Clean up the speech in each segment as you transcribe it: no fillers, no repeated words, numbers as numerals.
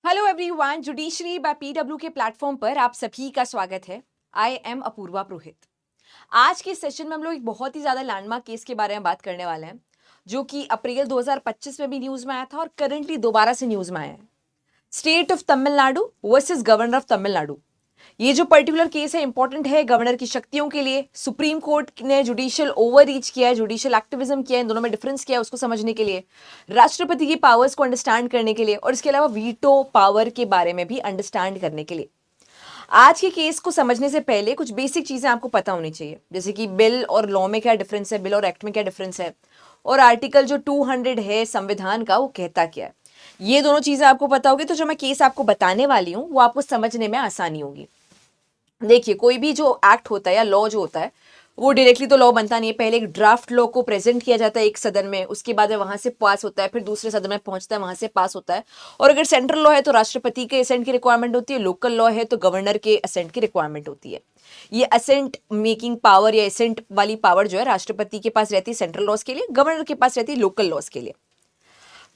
Hello everyone, judiciary by PW के platform पर आप सभी का स्वागत है। I am Apoorva Purohit. आज के सेशन में हम लोग एक बहुत ही ज्यादा लैंडमार्क केस के बारे में बात करने वाले हैं, जो कि अप्रैल 2025 में भी न्यूज में आया था और करंटली दोबारा से न्यूज में आया है। State of Tamil Nadu versus governor of Tamil Nadu. ये जो पर्टिकुलर केस है इंपॉर्टेंट है गवर्नर की शक्तियों के लिए। सुप्रीम कोर्ट ने जुडिशियल ओवर रीच किया है, जुडिशियल एक्टिविज्म किया है, इन दोनों में डिफरेंस किया है उसको समझने के लिए, राष्ट्रपति की पावर्स को अंडरस्टैंड करने के लिए, और इसके अलावा वीटो पावर के बारे में भी अंडरस्टैंड करने के लिए। आज के केस को समझने से पहले कुछ बेसिक चीजें आपको पता होनी चाहिए, जैसे कि बिल और लॉ में क्या डिफरेंस है, बिल और एक्ट में क्या डिफरेंस है, और आर्टिकल जो 200 है संविधान का वो कहता क्या है। ये दोनों चीजें आपको पता होगी तो जो मैं केस आपको बताने वाली हूँ वो आपको समझने में आसानी होगी। देखिए, कोई भी जो एक्ट होता है या लॉ जो होता है वो डायरेक्टली तो लॉ बनता नहीं है। पहले एक ड्राफ्ट लॉ को प्रेजेंट किया जाता है एक सदन में, उसके बाद वहां से पास होता है, फिर दूसरे सदन में पहुंचता है, वहां से पास होता है। और अगर सेंट्रल लॉ है तो राष्ट्रपति के असेंट की रिक्वायरमेंट होती है, लोकल लॉ है तो गवर्नर के असेंट की रिक्वायरमेंट होती है। ये असेंट मेकिंग पावर या असेंट वाली पावर जो है राष्ट्रपति के पास रहती है सेंट्रल लॉज के लिए, गवर्नर के पास रहती है लोकल लॉज के लिए।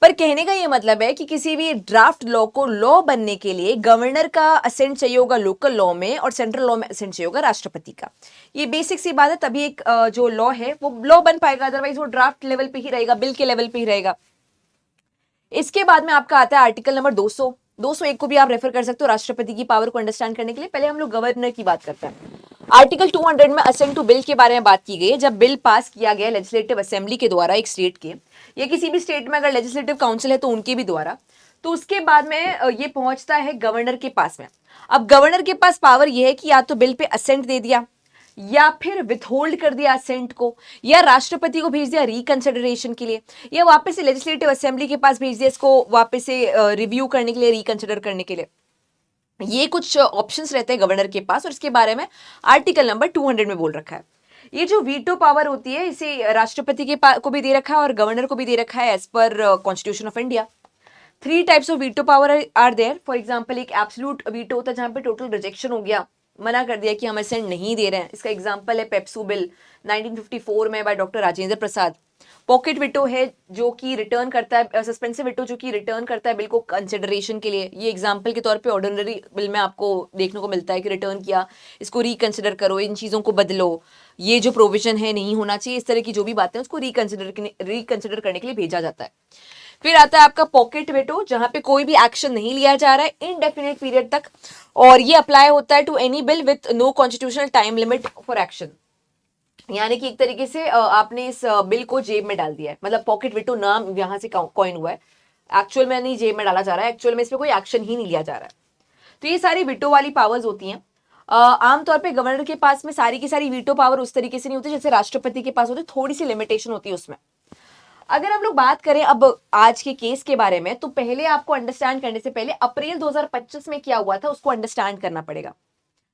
पर कहने का ये मतलब है कि किसी भी ड्राफ्ट लॉ को लॉ बनने के लिए गवर्नर का असेंट चाहिए होगा लोकल लॉ में, और सेंट्रल लॉ में असेंट चाहिए होगा राष्ट्रपति का। ये बेसिक सी बात है, तभी एक जो लॉ है वो लॉ बन पाएगा, अदरवाइज वो ड्राफ्ट लेवल पे ही रहेगा, बिल के लेवल पे ही रहेगा। इसके बाद में आपका आता है आर्टिकल नंबर 201 को भी आप रेफर कर सकते हो राष्ट्रपति की पावर को अंडरस्टैंड करने के लिए। पहले हम लोग गवर्नर की बात करते हैं। आर्टिकल 200 में असेंट टू बिल के बारे में बात की गई है। जब बिल पास किया गया लेजिस्लेटिव असेंबली के द्वारा एक स्टेट के, या किसी भी स्टेट में अगर लेजिस्लेटिव काउंसिल है तो उनके भी द्वारा, तो उसके बाद में ये पहुंचता है गवर्नर के पास में। अब गवर्नर के पास पावर यह है कि या तो बिल पे असेंट दे दिया, या फिर विथहोल्ड कर दिया असेंट को, या राष्ट्रपति को भेज दिया रिकंसिडरेशन के लिए, या वापस से लेजिस्लेटिव असेंबली के पास भेज दिया इसको वापस से रिव्यू करने के लिए, रिकंसिडर करने के लिए। ये कुछ ऑप्शंस रहते हैं गवर्नर के पास, और इसके बारे में आर्टिकल नंबर 200 में बोल रखा है। ये जो वीटो पावर होती है इसे राष्ट्रपति के को भी दे रखा है और गवर्नर को भी दे रखा है as per constitution of India. 3 types of veto power are there. For example, एक एब्सोल्यूट वीटो होता है जहां पे टोटल रिजेक्शन हो गया, मना कर दिया कि हम असेंट नहीं दे रहे हैं। इसका एग्जाम्पल है पेप्सू बिल 1954 में by doctor Rajendra Prasad. Pocket veto है जो कि रिटर्न करता है, सस्पेंसिव विटो जो कि रिटर्न करता है बिल को कंसिडरेशन के लिए। ये एग्जांपल के तौर पे ऑर्डिनरी बिल में आपको देखने को मिलता है कि रिटर्न किया, इसको रिकंसिडर करो, इन चीज़ों को बदलो, ये जो प्रोविजन है नहीं होना चाहिए, इस तरह की जो भी बातें हैं उसको रिकंसिडर करने के लिए भेजा जाता है। फिर आता है आपका पॉकेट वेटो, जहां पे कोई भी एक्शन नहीं लिया जा रहा है इनडेफिनेट पीरियड तक, और ये अप्लाई होता है to any bill with no constitutional time limit for action. यानी कि एक तरीके से आपने इस बिल को जेब में डाल दिया है, मतलब पॉकेट विटो नाम यहां से कॉइन हुआ है। एक्चुअल में नहीं जेब में डाला जा रहा है, एक्चुअल में इस पर कोई एक्शन ही नहीं लिया जा रहा है। तो ये सारी विटो वाली पावर्स होती हैं। आमतौर पे गवर्नर के पास में सारी की सारी वीटो पावर उस तरीके से नहीं होती जैसे राष्ट्रपति के पास होती, थोड़ी सी लिमिटेशन होती है उसमें। अगर हम लोग बात करें अब आज के केस के बारे में, तो पहले आपको अंडरस्टैंड करने से पहले अप्रैल 2025 में क्या हुआ था उसको अंडरस्टैंड करना पड़ेगा।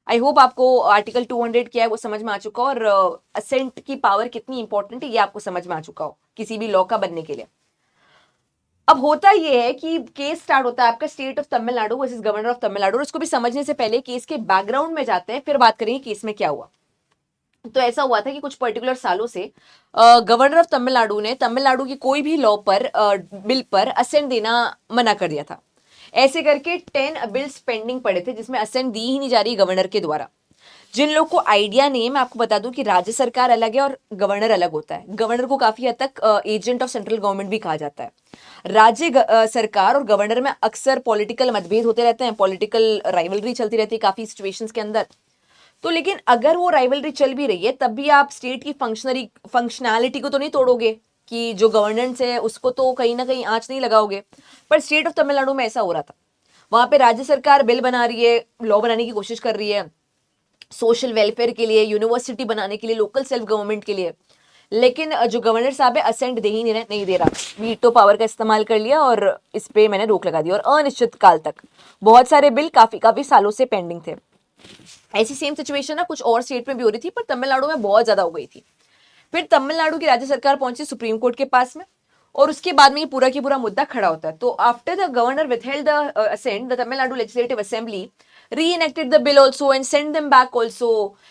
आई होप आपको आर्टिकल 200 क्या है वो समझ में आ चुका हो, और असेंट की पावर कितनी इंपॉर्टेंट है ये आपको समझ में आ चुका हो किसी भी लॉ का बनने के लिए। अब होता ये है कि केस स्टार्ट होता है आपका state of Tamil Nadu versus governor of Tamil Nadu. इसको भी समझने से पहले केस के बैकग्राउंड में जाते हैं, फिर बात करेंगे केस में क्या हुआ। तो ऐसा हुआ था कि कुछ पर्टिकुलर सालों से गवर्नर ऑफ तमिलनाडु ने तमिलनाडु की कोई भी लॉ पर बिल पर असेंट देना मना कर दिया था। ऐसे करके 10 बिल्स पेंडिंग पड़े थे जिसमें असेंट दी ही नहीं जा रही गवर्नर के द्वारा। जिन लोग को आइडिया नहीं है, मैं आपको बता दूं कि राज्य सरकार अलग है और गवर्नर अलग होता है। गवर्नर को काफी हद तक एजेंट ऑफ सेंट्रल गवर्नमेंट भी कहा जाता है। राज्य सरकार और गवर्नर में अक्सर पॉलिटिकल मतभेद होते रहते हैं, पॉलिटिकल राइवलरी चलती रहती है काफी सिचुएशंस के अंदर। तो लेकिन अगर वो राइवलरी चल भी रही है तब भी आप स्टेट की फंक्शनैलिटी को तो नहीं तोड़ोगे, कि जो गवर्नेंस है उसको तो कहीं ना कहीं आंच नहीं लगाओगे। पर स्टेट ऑफ तमिलनाडु में ऐसा हो रहा था। वहां पे राज्य सरकार बिल बना रही है, लॉ बनाने की कोशिश कर रही है सोशल वेलफेयर के लिए, यूनिवर्सिटी बनाने के लिए, लोकल सेल्फ गवर्नमेंट के लिए, लेकिन जो गवर्नर साहब है असेंट दे ही नहीं दे रहा। वीटो पावर का इस्तेमाल कर लिया और इस पे मैंने रोक लगा दी, और अनिश्चित काल तक बहुत सारे बिल काफी सालों से पेंडिंग थे। ऐसी सेम सिचुएशन ना कुछ और स्टेट में भी हो रही थी, पर तमिलनाडु में बहुत ज्यादा हो गई थी। फिर तमिलनाडु की राज्य सरकार पहुंची सुप्रीम कोर्ट के पास में, और उसके बाद में ये पूरा की पूरा मुद्दा खड़ा होता है। तो after the governor withheld the assent, the Tamil Nadu Legislative Assembly reenacted the bill also and sent them back also।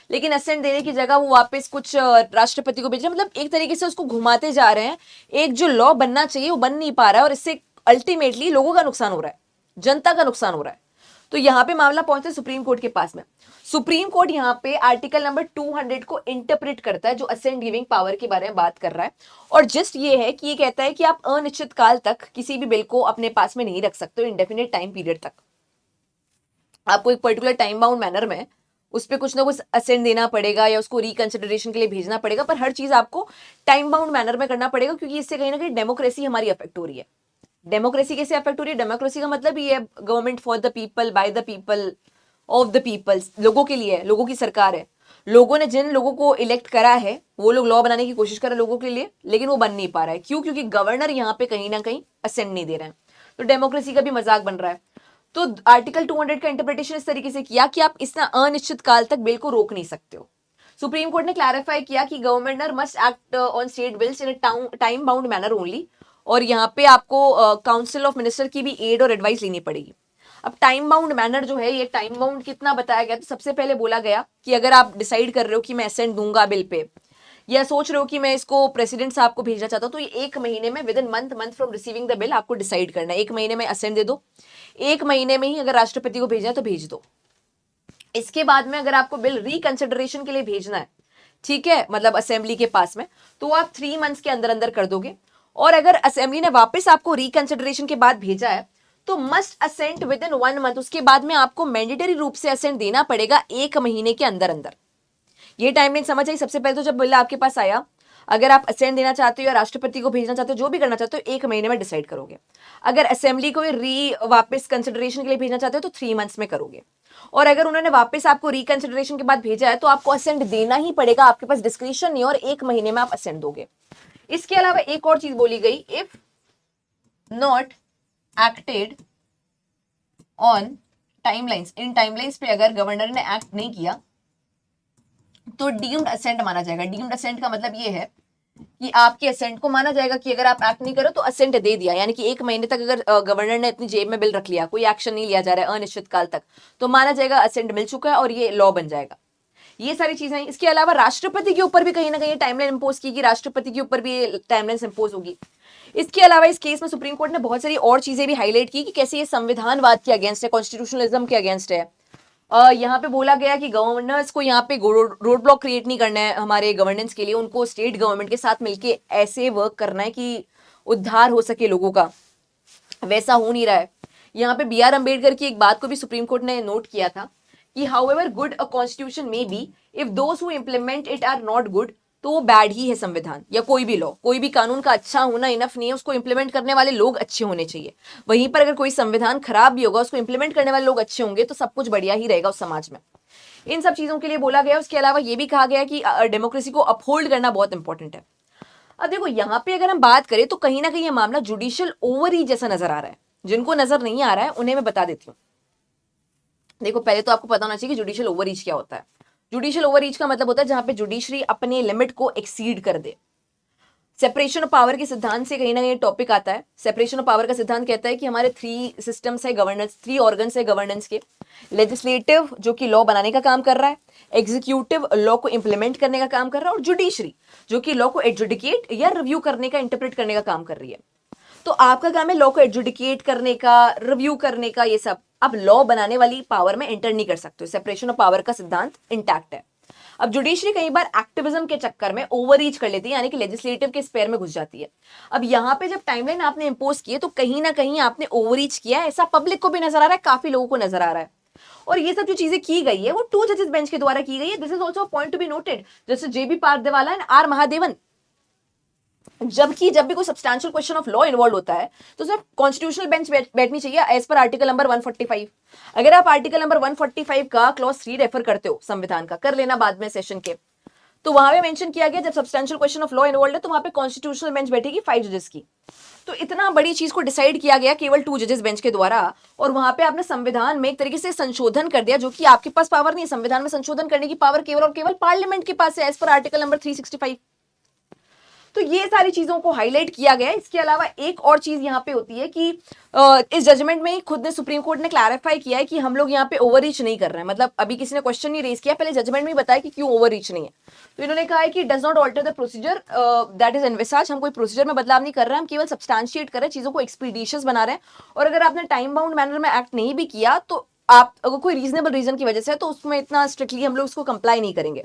लेकिन असेंट देने की जगह वो वापस कुछ राष्ट्रपति को भेज रहे हैं, मतलब एक तरीके से उसको घुमाते जा रहे हैं। एक जो लॉ बनना चाहिए वो बन नहीं पा रहा है, और इससे अल्टीमेटली लोगों का नुकसान हो रहा है। जनता का नुकसान हो रहा है। तो यहाँ पे मामला पहुंचता है सुप्रीम कोर्ट के पास में। सुप्रीम कोर्ट यहाँ पे आर्टिकल नंबर 200 को इंटरप्रेट करता है, जो असेंट गिविंग पावर के बारे में बात कर रहा है। और जस्ट ये है कि ये कहता है कि आप अनिश्चित काल तक किसी भी बिल को अपने पास में नहीं रख सकते, इंडेफिनिट टाइम पीरियड तक। आपको एक पर्टिकुलर टाइम बाउंड मैनर में उस पर कुछ ना कुछ असेंट देना पड़ेगा या उसको रिकंसिडरेशन के लिए भेजना पड़ेगा, पर हर चीज आपको टाइम बाउंड मैनर में करना पड़ेगा, क्योंकि इससे कहीं ना कहीं डेमोक्रेसी हमारी अफेक्ट हो रही है। डेमोक्रेसी कैसे अफेक्ट हो रही है? डेमोक्रेसी का मतलब ये है government for the people, by the people, of the people, लोगों के लिए है, लोगों की सरकार है। लोगों ने जिन लोगों को इलेक्ट करा है वो लोग लॉ बनाने की कोशिश कर रहे हैं लोगों के लिए, लेकिन वो बन नहीं पा रहा है। क्यों? क्योंकि गवर्नर यहाँ पे कहीं ना कहीं असेंट नहीं दे रहे हैं। तो डेमोक्रेसी का भी मजाक बन रहा है। तो आर्टिकल 200 का इंटरप्रिटेशन इस तरीके से किया कि आप इस अनिश्चित काल तक बिल को रोक नहीं सकते हो। सुप्रीम कोर्ट ने क्लैरिफाई किया कि governor must act on state bills in time bound manner only, और यहाँ पे आपको काउंसिल ऑफ मिनिस्टर की भी एड और एडवाइस लेनी पड़ेगी। अब टाइम बाउंड मैनर जो है, ये टाइम बाउंड कितना बताया गया? तो सबसे पहले बोला गया कि अगर आप डिसाइड कर रहे हो कि मैं असेंट दूंगा बिल पे, या सोच रहे हो कि मैं इसको प्रेसिडेंट साहब को भेजना चाहता हूं, तो ये 1 महीने में, with in month from receiving the bill, आपको डिसाइड करना है। 1 महीने में असेंट दे दो, 1 महीने में ही अगर राष्ट्रपति को भेजना है तो भेज दो। इसके बाद में अगर आपको बिल रिकंसिडरेशन के लिए भेजना है, ठीक है, मतलब असेंबली के पास में, तो आप 3 मंथ्स के अंदर अंदर कर दोगे। और अगर असेंबली ने वापस आपको रिकंसिडरेशन के बाद भेजा है तो must assent within 1 month, उसके बाद में आपको मैंडेटरी रूप से असेंट देना पड़ेगा 1 महीने के अंदर अंदर। ये टाइमलाइन समझ आई? सबसे पहले तो जब बिल आपके पास आया, अगर आप असेंट देना चाहते हो या राष्ट्रपति को भेजना चाहते हो, जो भी करना चाहते हो, 1 महीने में डिसाइड करोगे। अगर असेंबली को वापस कंसिडरेशन के लिए भेजना चाहते हो तो 3 मंथ्स में करोगे। और अगर उन्होंने वापस आपको रिकंसिडरेशन के बाद भेजा है तो आपको असेंट देना ही पड़ेगा, आपके पास डिस्क्रिप्शन नहीं, और 1 महीने में आप असेंट दोगे। इसके अलावा एक और चीज बोली गई, if not acted on timelines, in timelines पे अगर गवर्नर ने एक्ट नहीं किया तो डीम्ड असेंट माना जाएगा। डीम्ड असेंट का मतलब ये है कि आपके असेंट को माना जाएगा कि अगर आप एक्ट नहीं करो तो असेंट दे दिया, यानी कि 1 महीने तक अगर गवर्नर ने अपनी जेब में बिल रख लिया, कोई एक्शन नहीं लिया जा रहा है अनिश्चित काल तक, तो माना जाएगा असेंट मिल चुका है और ये लॉ बन जाएगा। ये सारी चीजें हैं। इसके अलावा राष्ट्रपति के ऊपर भी कहीं ना कहीं टाइमलाइन इंपोज की, राष्ट्रपति के ऊपर भी टाइमलाइन इंपोज होगी। इसके अलावा इस केस में सुप्रीम कोर्ट ने बहुत सारी और चीजें भी हाईलाइट की कि कैसे ये संविधानवाद के अगेंस्ट है, कॉन्स्टिट्यूशनलिज्म के अगेंस्ट है। यहाँ पे बोला गया कि गवर्नर्स को यहाँ पे रोड ब्लॉक क्रिएट नहीं करना है हमारे गवर्नेंस के लिए, उनको स्टेट गवर्नमेंट के साथ मिलके ऐसे वर्क करना है कि उद्धार हो सके लोगों का। वैसा हो नहीं रहा है। यहाँ पे B.R. अम्बेडकर की एक बात को भी सुप्रीम कोर्ट ने नोट किया था कि however good a constitution may be, if those who implement it are not good, तो वो बैड ही है संविधान या कोई भी लॉ। कोई भी कानून का अच्छा होना इनफ नहीं है, उसको इंप्लीमेंट करने वाले लोग अच्छे होने चाहिए। वहीं पर अगर कोई संविधान खराब भी होगा, उसको इंप्लीमेंट करने वाले लोग अच्छे होंगे तो सब कुछ बढ़िया ही रहेगा उस समाज में। इन सब चीजों के लिए बोला गया। उसके अलावा ये भी कहा गया कि डेमोक्रेसी को अपहोल्ड करना बहुत इंपॉर्टेंट है। अब देखो यहाँ पे अगर हम बात करें तो कहीं ना कहीं ये मामला जुडिशियल ओवररीच जैसा नजर आ रहा है। जिनको नजर नहीं आ रहा है उन्हें मैं बता देती हूँ। देखो पहले तो आपको पता होना चाहिए कि जुडिशियल ओवररीच क्या होता है। जुडिशियल ओवररीच का मतलब होता है जहां पे जुडिशरी अपने लिमिट को एक्सीड कर दे। सेपरेशन ऑफ पावर के सिद्धांत से कहीं ना कहीं टॉपिक आता है। सेपरेशन ऑफ पावर का सिद्धांत कहता है कि हमारे 3 सिस्टम्स है गवर्नेंस, 3 ऑर्गन्स है गवर्नेंस के। लेजिस्लेटिव जो कि लॉ बनाने का काम कर रहा है, एग्जीक्यूटिव लॉ को इंप्लीमेंट करने का काम कर रहा है, और जुडिशरी जो कि लॉ को एडजुडिकेट या रिव्यू करने का, इंटरप्रेट करने का काम कर रही है। तो आपका काम है लॉ को एडजुडिकेट करने का, रिव्यू करने का, ये सब। अब लॉ बनाने वाली पावर में एंटर नहीं कर सकते। सेपरेशन ऑफ पावर का सिद्धांत इंटैक्ट है। अब जुडिशरी कई बार एक्टिविज्म के चक्कर में ओवररीच कर लेती है, यानी कि लेजिस्लेटिव के स्पेयर में घुस जाती है। अब यहाँ पे जब टाइमलाइन आपने इंपोज की है तो कहीं ना कहीं आपने ओवररीच किया है, ऐसा पब्लिक को भी नजर आ रहा है, काफी लोगों को नजर आ रहा है। और ये सब जो चीजें की गई है वो 2 जजेस बेंच के द्वारा की गई है। This is also point to be noted, जैसे JB पारदेवाला एंड R महादेवन। जबकि जब भी कोई substantial question of law involve होता है तो सिर्फ कॉन्स्टिट्यूशनल बेंच बैठनी चाहिए एज पर आर्टिकल नंबर 145। अगर आप आर्टिकल नंबर 145 का क्लॉज 3 रेफर करते हो संविधान का, कर लेना बाद में सेशन के, तो वहां पे मेंशन किया गया जब substantial question of law involve है तो वहां पे कॉन्स्टिट्यूशनल बेंच बैठेगी 5 जजेस की। तो इतना बड़ी चीज को डिसाइड किया गया केवल 2 जजेस बेंच के द्वारा, और वहां पे आपने संविधान में एक तरीके से संशोधन कर दिया, जो कि आपके पास पावर नहीं है। संविधान में संशोधन करने की पावर केवल और केवल पार्लियामेंट के पास है एज पर आर्टिकल नंबर 365। तो ये सारी चीजों को हाईलाइट किया गया है। इसके अलावा एक और चीज यहाँ पे होती है कि इस जजमेंट में खुद ने सुप्रीम कोर्ट ने क्लैरिफाई किया है कि हम लोग यहाँ पे ओवररीच नहीं कर रहे हैं। मतलब अभी किसी ने क्वेश्चन नहीं रेज किया, पहले जजमेंट में बताया कि क्यों ओवररीच नहीं है। तो इन्होंने कहा है कि does not alter the procedure that is envisaged. हम कोई प्रोसीजर में बदलाव नहीं कर रहे हैं, हम केवल सब्सटैंशिएट कर रहे हैं, चीजों को एक्सपीडिशियस बना रहे हैं। और अगर आपने टाइम बाउंड मैनर में एक्ट नहीं भी किया तो आप अगर कोई रीजनेबल रीजन की वजह से है तो उसमें इतना स्ट्रिक्टली हम लोग उसको कंप्लाई नहीं करेंगे।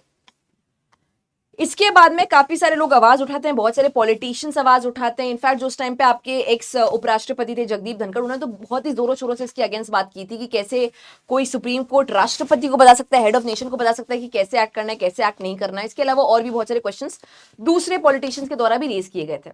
इसके बाद में काफी सारे लोग आवाज उठाते हैं, बहुत सारे पॉलिटिशियंस आवाज उठाते हैं। इनफैक्ट जो उस टाइम पे आपके एक्स उपराष्ट्रपति थे जगदीप धनखड़, उन्होंने तो बहुत ही जोरों शोरों से इसके अगेंस्ट बात की थी कि कैसे कोई सुप्रीम कोर्ट राष्ट्रपति को बता सकता है, हेड ऑफ नेशन को बता सकता है कि कैसे एक्ट करना है, कैसे एक्ट नहीं करना है। इसके अलावा और भी बहुत सारे क्वेश्चंस दूसरे पॉलिटिशियंस के द्वारा भी रेज किए गए थे।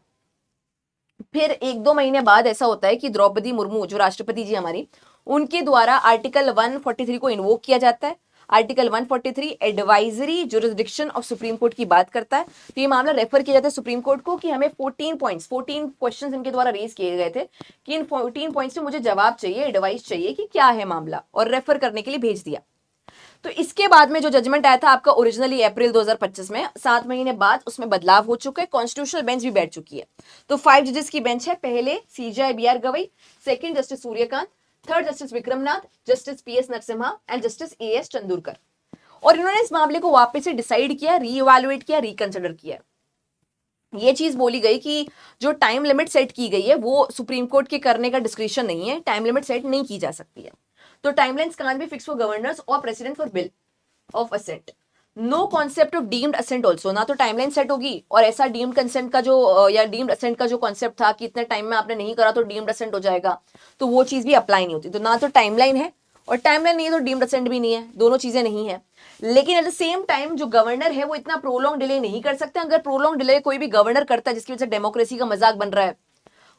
फिर 1-2 महीने बाद ऐसा होता है कि द्रौपदी मुर्मू जो राष्ट्रपति जी हमारी, उनके द्वारा आर्टिकल 143 को इन्वोक किया जाता है। Article 143 advisory jurisdiction of supreme court की बात करता है। तो ये मामला रेफर किया जाता है सुप्रीम कोर्ट को कि हमें 14 क्वेश्चंस इनके द्वारा रेज किए गए थे कि इन 14 पॉइंट्स में मुझे जवाब चाहिए, एडवाइस चाहिए कि क्या है मामला, और रेफर करने के लिए भेज दिया। तो इसके बाद में जो जजमेंट आया था आपका ओरिजिनली अप्रैल 2025 में, 7 महीने बाद उसमें बदलाव हो चुका है, कॉन्स्टिट्यूशनल बेंच भी बैठ चुकी है। तो 5 जजेस की बेंच है। पहले CJ B R. Gavai, second justice Suryakant, third justice Vikramnath, justice P S. Narasimha and justice A S. Chandurkar. और इन्होंने इस मामले को वापस से डिसाइड किया, रीइवैल्यूएट किया, रिकंसिडर किया। ये चीज बोली गई कि जो टाइम लिमिट सेट की गई है वो सुप्रीम कोर्ट के करने का डिस्क्रिप्शन नहीं है, टाइम लिमिट सेट नहीं की जा सकती है। तो timelines can't be fix for governors और president for bill of assent. No concept of deemed assent also. ना तो टाइमलाइन सेट होगी और ऐसा डीम्ड कंसेंट का जो या डीम्ड असेंट का जो कॉन्सेप्ट था कि इतने टाइम में आपने नहीं करा तो डीम्ड असेंट हो जाएगा, तो वो चीज भी अप्लाई नहीं होती। तो ना तो टाइमलाइन है और टाइमलाइन नहीं है तो डीम्ड असेंट भी नहीं है, दोनों चीजें नहीं है। लेकिन एट द सेम टाइम जो गवर्नर है वो इतना प्रोलॉन्ग डिले नहीं कर सकते। अगर प्रोलॉन्ग डिले कोई भी गवर्नर करता है जिसकी वजह से डेमोक्रेसी का मजाक बन रहा है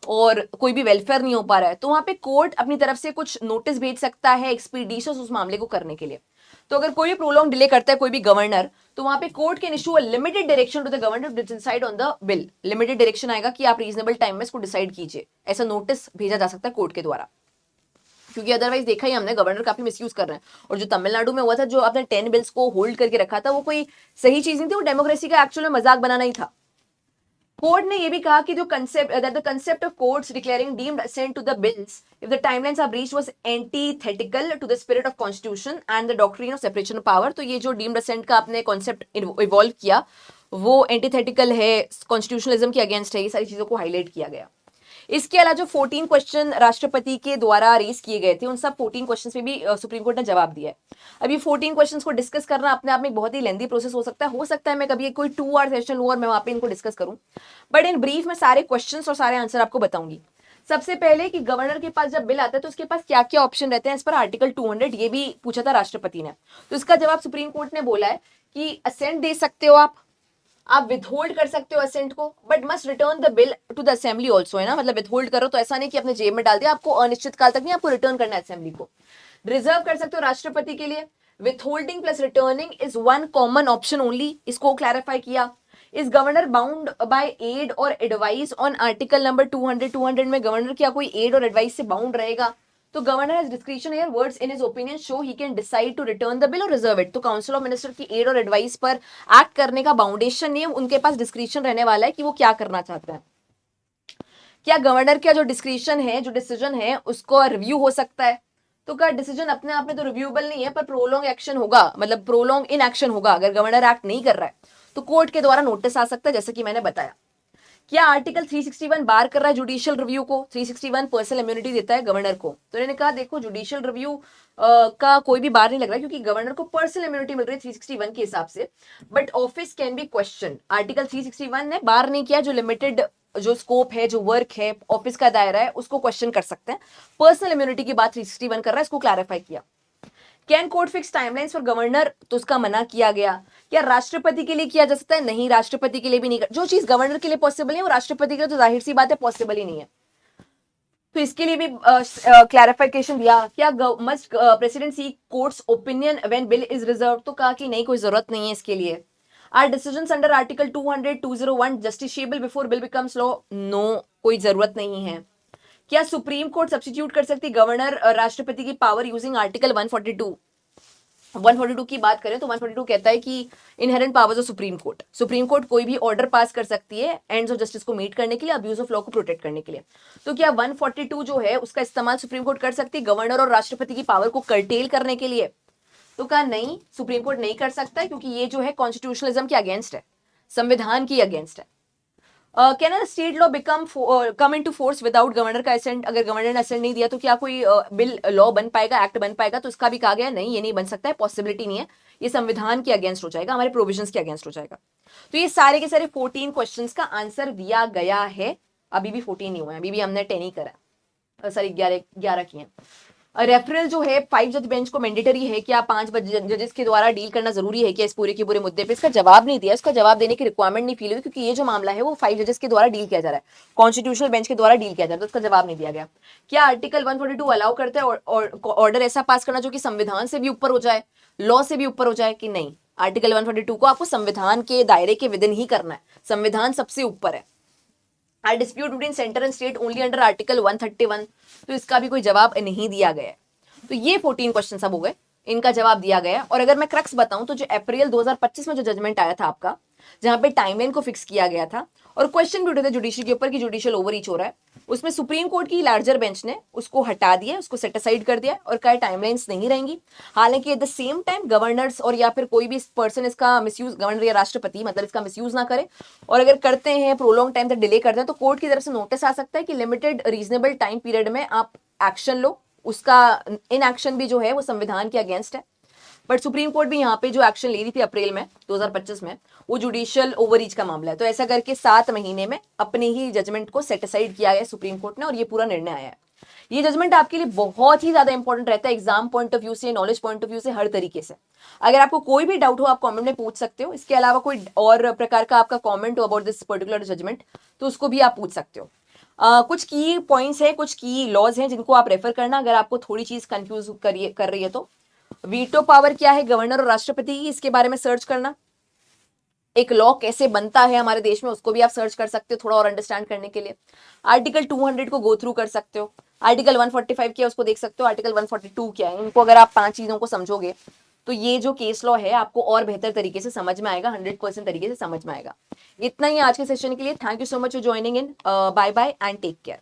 और कोई भी वेलफेयर नहीं हो पा रहा है, तो वहां पे कोर्ट अपनी तरफ से कुछ नोटिस भेज सकता है एक्सपीडिशियस उस मामले को करने के लिए। तो अगर कोई भी प्रोलॉन्ग डिले करता है कोई भी गवर्नर, तो वहां पे court can issue a limited direction to the governor to decide on the bill. Limited direction आएगा कि आप रीजनेबल टाइम में इसको डिसाइड कीजिए, ऐसा नोटिस भेजा जा सकता है कोर्ट के द्वारा। क्योंकि अदरवाइज देखा ही हमने गवर्नर काफी मिसयूज कर रहे हैं। और जो तमिलनाडु में हुआ था, जो आपने 10 बिल्स को होल्ड करके रखा था, वो कोई सही चीज नहीं थी, वो डेमोक्रेसी का एक्चुअल में मजाक बनाना ही था। कोर्ट ने यह भी कहा कि जो concept of courts declaring deemed assent to the bills if the timelines are breached was antithetical to the spirit of constitution and the doctrine of separation of power. तो ये जो डीम्ड असेंट का आपने कॉन्सेप्ट इवॉल्व किया वो antithetical है, constitutionalism के against है, ये सारी चीजों को हाईलाइट किया गया। इसके अलावा जो 14 क्वेश्चन राष्ट्रपति के द्वारा रेज किए गए थे, उन सब 14 क्वेश्चंस पे भी सुप्रीम कोर्ट ने जवाब दिया है। अब ये 14 क्वेश्चंस को डिस्कस करना अपने आप में एक बहुत ही लेंदी प्रोसेस हो सकता है मैं कभी कोई 2 आवर सेशन लूं और मैं वहां पे इनको डिस्कस करूं, बट इन ब्रीफ में सारे क्वेश्चंस और सारे आंसर आपको बताऊंगी। सबसे पहले कि गवर्नर के पास जब बिल आता है तो उसके पास क्या क्या ऑप्शन रहते हैं इस पर आर्टिकल 200, ये भी पूछा था राष्ट्रपति ने। तो इसका जवाब सुप्रीम कोर्ट ने बोला है कि असेंट दे सकते हो आप विथहोल्ड कर सकते हो असेंट को, but must return the bill to the assembly also, है ना। मतलब विथहोल्ड करो तो ऐसा नहीं कि अपने जेब में डाल दिया, आपको अनिश्चित काल तक नहीं, आपको रिटर्न करना है असेंबली को। रिजर्व कर सकते हो राष्ट्रपति के लिए। Withholding plus returning is one common option only, इसको क्लैरिफाई किया। Is governor bound by aid और एडवाइस ऑन आर्टिकल नंबर 200 में गवर्नर क्या कोई एड और एडवाइस से बाउंड रहेगा? तो governor has discretion here, words in his opinion so he can decide to return the bill और रिजर्व इट। तो काउंसिल ऑफ मिनिस्टर की एड और एडवाइस पर एक्ट करने का बाउंडेशन नहीं है, उनके पास डिस्क्रिप्शन रहने वाला है कि वो क्या करना चाहते हैं। क्या गवर्नर का जो डिस्क्रिप्शन है, जो डिसीजन है, उसको रिव्यू हो सकता है? तो क्या डिसीजन अपने आप में तो रिव्यूएबल नहीं है, पर प्रोलॉन्ग एक्शन होगा, मतलब प्रोलॉन्ग इन एक्शन होगा। अगर गवर्नर एक्ट नहीं कर रहा है तो कोर्ट के द्वारा नोटिस आ सकता है, जैसे कि मैंने बताया। क्या आर्टिकल 361 बार कर रहा है जुडिशियल रिव्यू को? 361 पर्सनल इम्यूनिटी देता है गवर्नर को। तो इन्होंने कहा देखो जुडिशियल रिव्यू का कोई भी बार नहीं लग रहा क्योंकि गवर्नर को पर्सनल इम्यूनिटी मिल रही है 361 के हिसाब से, but office can be question. Article 361 ने बार नहीं किया, जो लिमिटेड जो स्कोप है, जो वर्क है, ऑफिस का दायरा है, उसको क्वेश्चन कर सकते हैं। पर्सनल इम्यूनिटी की बात 361 कर रहा है, इसको क्लैरिफाई किया। Can court fix timelines for governor? तो उसका मना किया गया। क्या राष्ट्रपति के लिए किया जा सकता है? नहीं, राष्ट्रपति के लिए भी नहीं। जो चीज गवर्नर के लिए पॉसिबल है वो राष्ट्रपति के लिए तो जाहिर सी बात है पॉसिबल ही नहीं है। तो इसके लिए भी क्लैरिफिकेशन दिया। क्या must president see court's opinion when bill is reserve? तो कहा कि नहीं, कोई जरूरत नहीं है इसके लिए। Are decisions under article 200-201 justiciable before bill becomes law? No, कोई जरूरत नहीं है। क्या सुप्रीम कोर्ट सब्स्टिट्यूट कर सकती गवर्नर राष्ट्रपति की पावर यूजिंग आर्टिकल 142? 142 की बात करें तो 142 कहता है कि inherent powers of supreme court कोई भी ऑर्डर पास कर सकती है एंड्स ऑफ जस्टिस को मीट करने के लिए, अब्यूज ऑफ लॉ को प्रोटेक्ट करने के लिए। तो क्या 142 जो है उसका इस्तेमाल सुप्रीम कोर्ट कर सकती है गवर्नर और राष्ट्रपति की पावर को कर्टेल करने के लिए? तो कहा नहीं, सुप्रीम कोर्ट नहीं कर सकता है, क्योंकि ये जो है कॉन्स्टिट्यूशनलिज्म के अगेंस्ट है, संविधान की अगेंस्ट है। Can a state law come into force without governor का असेंट? अगर गवर्नर ने असेंट नहीं दिया तो क्या कोई बिल लॉ बन पाएगा, एक्ट बन पाएगा? तो इसका भी कहा गया नहीं, ये नहीं बन सकता है, पॉसिबिलिटी नहीं है, ये संविधान के अगेंस्ट हो जाएगा, हमारे प्रोविजंस के अगेंस्ट हो जाएगा। तो ये सारे के सारे 14 क्वेश्चंस का आंसर दिया गया है। अभी भी 14 नहीं हुए हैं, अभी भी हमने 10 ही करा, सॉरी 11 किए। रेफरल जो है 5 जज बेंच को मैंडेटरी है, क्या 5 जजेस के द्वारा डील करना जरूरी है क्या इस पूरे के पूरे मुद्दे पे? इसका जवाब नहीं दिया, इसका जवाब देने की रिक्वायरमेंट नहीं फील हुई, क्योंकि ये जो मामला है वो 5 जजेस के द्वारा डील किया जा रहा है, कॉन्स्टिट्यूशनल बेंच के द्वारा डील किया जा रहा है, तो उसका जवाब नहीं दिया गया। क्या आर्टिकल 142 अलाउ करता है ऑर्डर ऐसा पास करना जो कि संविधान से भी ऊपर हो जाए, लॉ से भी ऊपर हो जाए? कि नहीं, आर्टिकल 142 को आपको संविधान के दायरे के विदिन ही करना है, संविधान सबसे ऊपर है। Are dispute between centre and state only under article 131, तो इसका भी कोई जवाब नहीं दिया गया है। तो ये 14 क्वेश्चन सब हो गए, इनका जवाब दिया गया। और अगर मैं क्रक्स बताऊं तो जो अप्रैल 2025 में जो जजमेंट आया था आपका, जहां पे टाइमलाइन को फिक्स किया गया था और क्वेश्चन भी उठे थे जुडिशरी के ऊपर कि जुडिशियल ओवररीच हो रहा है, उसमें सुप्रीम कोर्ट की लार्जर बेंच ने उसको हटा दिया, उसको सेट असाइड कर दिया और कहा टाइमलाइंस नहीं रहेंगी। हालांकि at the same time governors और या फिर कोई भी पर्सन इसका मिसयूज, गवर्नर या राष्ट्रपति मतलब इसका मिसयूज ना करे, और अगर करते हैं प्रोलॉन्ग टाइम तक डिले करते हैं तो कोर्ट की तरफ से नोटिस आ सकता है कि लिमिटेड रीजनेबल टाइम पीरियड में आप एक्शन लो। उसका इन एक्शन भी जो है वो संविधान के अगेंस्ट है। बट सुप्रीम कोर्ट भी यहाँ पे जो एक्शन ले रही थी अप्रैल में 2025 में, वो जुडिशियल ओवररीच का मामला है। तो ऐसा करके 7 महीने में अपने ही जजमेंट को सेट असाइड किया गया सुप्रीम कोर्ट ने और ये पूरा निर्णय आया है। ये जजमेंट आपके लिए बहुत ही ज्यादा इंपॉर्टेंट रहता है एग्जाम पॉइंट ऑफ व्यू से, नॉलेज पॉइंट ऑफ व्यू से, हर तरीके से। अगर आपको कोई भी डाउट हो आप कमेंट में पूछ सकते हो। इसके अलावा कोई और प्रकार का आपका कमेंट हो अबाउट दिस पर्टिकुलर जजमेंट तो उसको भी आप पूछ सकते हो। कुछ की पॉइंट्स हैं, कुछ की लॉज हैं जिनको आप रेफर करना अगर आपको थोड़ी चीज कंफ्यूज कर रही है तो। वीटो पावर क्या है गवर्नर और राष्ट्रपति की, इसके बारे में सर्च करना। एक लॉ कैसे बनता है हमारे देश में उसको भी आप सर्च कर सकते हो थोड़ा और अंडरस्टैंड करने के लिए। आर्टिकल 200 को गो थ्रू कर सकते हो। आर्टिकल 145 क्या है उसको देख सकते हो। आर्टिकल 142 क्या है, इनको अगर आप 5 चीजों को समझोगे तो ये जो केस लॉ है आपको और बेहतर तरीके से समझ में आएगा, 100% तरीके से समझ में आएगा। इतना ही आज के सेशन के लिए। Thank you so much for joining in. Bye bye and take care.